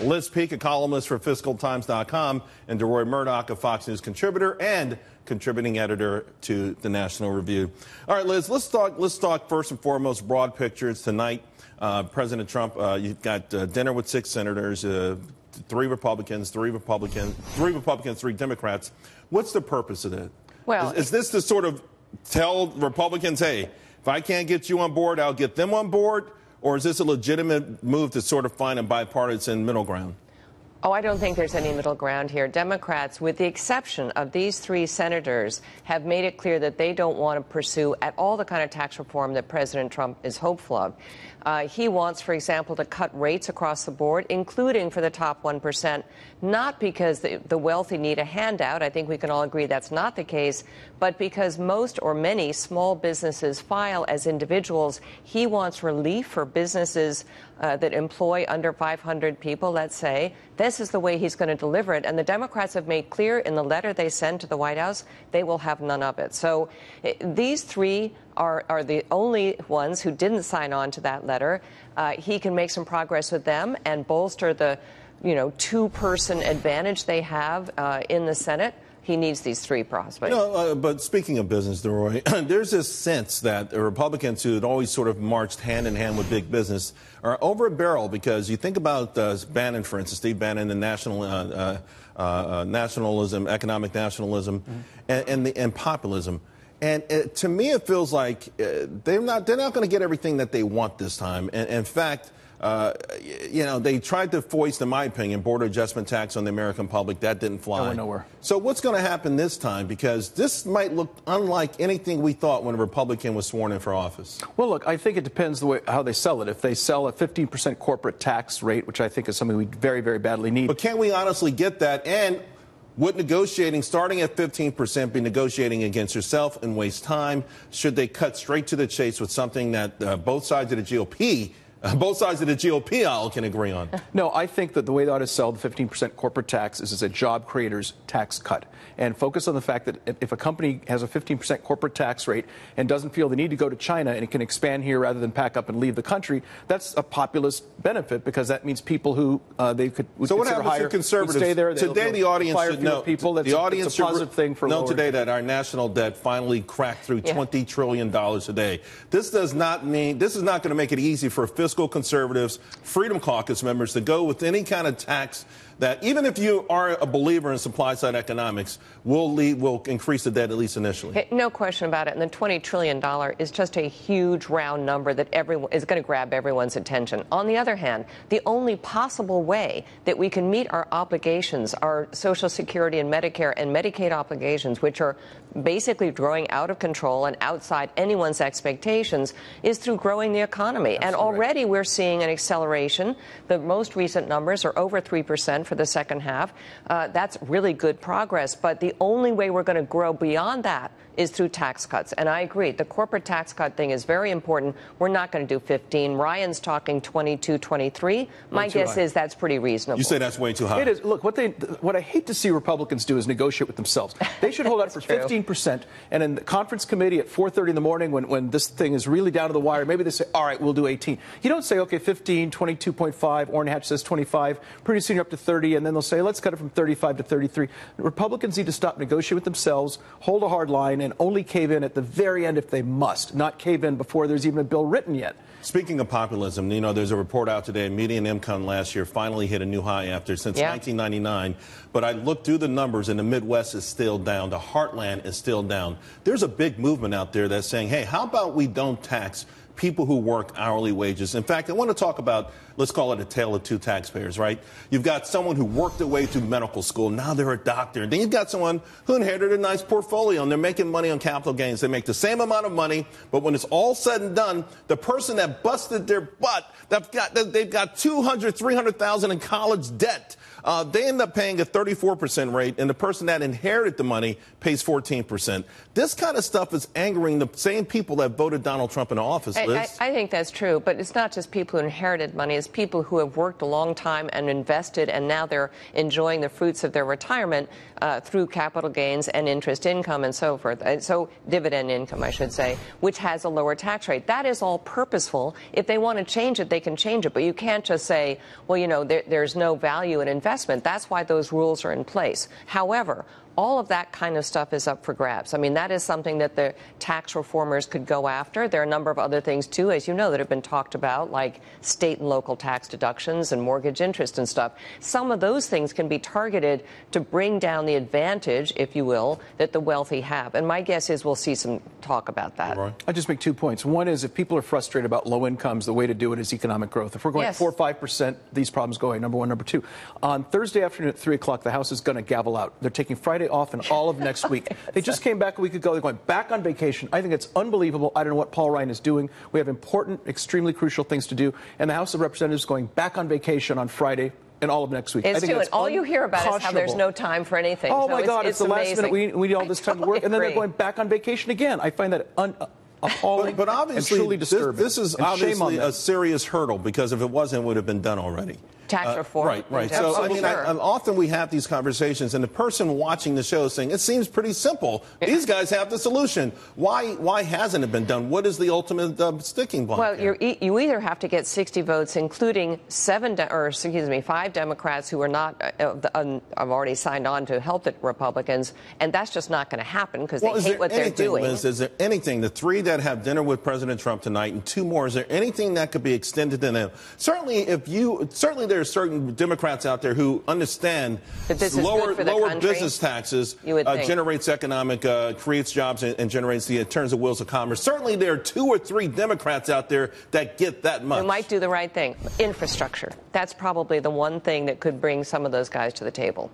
Liz Peek, a columnist for FiscalTimes.com, and Deroy Murdock, a Fox News contributor and contributing editor to the National Review. All right, Liz, let's talk first and foremost broad pictures tonight. President Trump, you've got dinner with 6 senators, 3 Republicans, 3 Democrats. What's the purpose of that? Well, is this to sort of tell Republicans, hey, if I can't get you on board, I'll get them on board? Or is this a legitimate move to sort of find a bipartisan middle ground? Oh, I don't think there's any middle ground here. Democrats, with the exception of these 3 senators, have made it clear that they don't want to pursue at all the kind of tax reform that President Trump is hopeful of. He wants, for example, to cut rates across the board, including for the top 1%, not because the wealthy need a handout. I think we can all agree that's not the case, but because most or many small businesses file as individuals. He wants relief for businesses that employ under 500 people, let's say. This is the way he's going to deliver it. And the Democrats have made clear in the letter they send to the White House, they will have none of it. So these 3 are the only ones who didn't sign on to that letter. He can make some progress with them and bolster the, 2-person advantage they have in the Senate. He needs these 3 prospects. But speaking of business, Deroy, there's this sense that the Republicans who had always sort of marched hand in hand with big business are over a barrel because you think about Bannon, for instance, Steve Bannon, the nationalism, economic nationalism, and populism. And to me, it feels like they're not going to get everything that they want this time. And in fact, they tried to foist, in my opinion, border adjustment tax on the American public. That didn't fly. Nowhere. So what's going to happen this time? Because this might look unlike anything we thought when a Republican was sworn in for office. Well, look, I think it depends how they sell it. If they sell a 15% corporate tax rate, which I think is something we very, very badly need. But can we honestly get that? And would negotiating, starting at 15%, be negotiating against yourself and waste time? Should they cut straight to the chase with something that both sides of the GOP aisle can agree on? No, I think that the way they ought to sell the 15% corporate tax is as a job creator's tax cut. And focus on the fact that if a company has a 15% corporate tax rate and doesn't feel the need to go to China and it can expand here rather than pack up and leave the country, that's a populist benefit because that means people who they could so what consider happens hire to conservatives? Stay there. Today, the audience should know. People. That's the audience it's a positive thing for know today that our national debt finally cracked through $20 trillion a day. This is not going to make it easy for fiscal conservatives, Freedom Caucus members to go with any kind of tax that, even if you are a believer in supply-side economics, will increase the debt at least initially. No question about it. And the $20 trillion is just a huge round number that is going to grab everyone's attention. On the other hand, the only possible way that we can meet our obligations, our Social Security and Medicare and Medicaid obligations, which are basically growing out of control and outside anyone's expectations, is through growing the economy. Absolutely. And already we're seeing an acceleration. The most recent numbers are over 3% for the second half. That's really good progress. But the only way we're going to grow beyond that is through tax cuts. And I agree. The corporate tax cut thing is very important. We're not going to do 15. Ryan's talking 22, 23. My guess is that's pretty reasonable. You say that's way too high. It is. Look, what I hate to see Republicans do is negotiate with themselves. They should hold out for 15%. And in the conference committee at 4:30 in the morning, when this thing is really down to the wire, maybe they say, all right, we'll do 18. You don't say, okay, 15, 22.5. Orrin Hatch says 25. Pretty soon you're up to 30. And then they'll say, let's cut it from 35 to 33. Republicans need to stop negotiating with themselves, hold a hard line, and only cave in at the very end if they must, not cave in before there's even a bill written yet. Speaking of populism, there's a report out today. Median income last year finally hit a new high since 1999. But I looked through the numbers, and the Midwest is still down. The Heartland is still down. There's a big movement out there that's saying, hey, how about we don't tax people who work hourly wages? In fact, I want to talk about, let's call it a tale of two taxpayers, right? You've got someone who worked their way through medical school. Now they're a doctor. And then you've got someone who inherited a nice portfolio, and they're making money on capital gains. They make the same amount of money, but when it's all said and done, the person that busted their butt, they've got $200,000, $300,000 in college debt. They end up paying a 34% rate, and the person that inherited the money pays 14%. This kind of stuff is angering the same people that voted Donald Trump into office. Liz? I think that's true, but it's not just people who inherited money. It's people who have worked a long time and invested, and now they're enjoying the fruits of their retirement through capital gains and interest income and so forth. So dividend income, I should say, which has a lower tax rate. That is all purposeful. If they want to change it, they can change it. But you can't just say, well, you know, there's no value in investment. That's why those rules are in place. However, all of that kind of stuff is up for grabs. I mean, that is something that the tax reformers could go after. There are a number of other things, too, as you know, that have been talked about, like state and local tax deductions and mortgage interest and stuff. Some of those things can be targeted to bring down the advantage, if you will, that the wealthy have. And my guess is we'll see some talk about that. Right. I'll just make 2 points. One is, if people are frustrated about low incomes, the way to do it is economic growth. If we're going 4 or 5%, these problems go away, number one. Number two, on Thursday afternoon at 3 o'clock, the House is going to gavel out. They're taking Friday off and all of next week. They just came back a week ago. They're going back on vacation. I think it's unbelievable. I don't know what Paul Ryan is doing. We have important, extremely crucial things to do. And the House of Representatives is going back on vacation on Friday and all of next week. It's doing. All you hear about is how there's no time for anything. Oh, so my God. It's the last amazing. minute. We need all this time to work. And then they're going back on vacation again. I find that appalling, but obviously, and truly disturbing. This is obviously a serious hurdle, because if it wasn't, it would have been done already. Tax reform. Right. So, I mean, often we have these conversations, and the person watching the show is saying, it seems pretty simple. These guys have the solution. Why hasn't it been done? What is the ultimate sticking block? Well, you either have to get 60 votes, including 5 Democrats who are not have already signed on to help the Republicans, and that's just not going to happen because they hate what they're doing. Liz, is there anything, the 3 that have dinner with President Trump tonight and 2 more, is there anything that could be extended to them? Certainly, there are certain Democrats out there who understand that lower business taxes generates economic, creates jobs and generates turns the wheels of commerce. Certainly, there are 2 or 3 Democrats out there that get that much. We might do the right thing. Infrastructure. That's probably the one thing that could bring some of those guys to the table.